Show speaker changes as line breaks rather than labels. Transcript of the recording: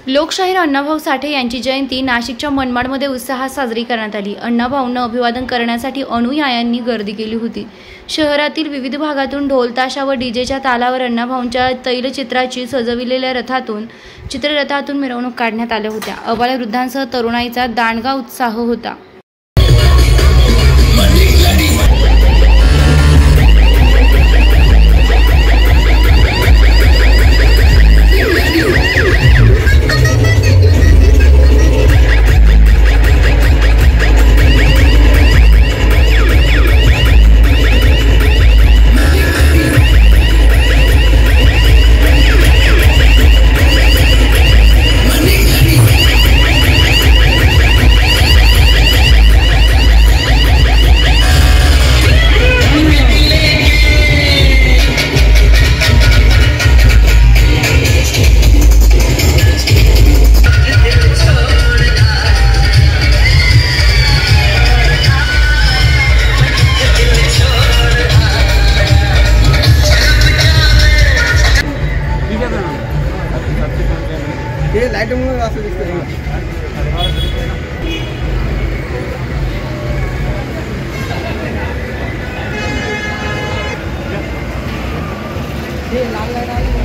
लोकशाहीर अण्णाभाऊ साठे यांची जयंती नाशिकच्या मनमाडमध्ये उत्साहात साजरी करण्यात आली। अण्णाभाऊंना अभिवादन करण्यासाठी अनुयायांनी गर्दी केली होती। शहरातील विविध भागातून ढोल ताशा व डीजेच्या तालावर अण्णाभाऊंच्या तैलचित्राची सजविलेल्या चित्ररथातून मिरवणूक काढण्यात आल्या होत्या। अबालवृद्धांसह तरुणाईचा दांडगा उत्साह होता।
ये लाइट में असं दिसतंय हे लाल लाईट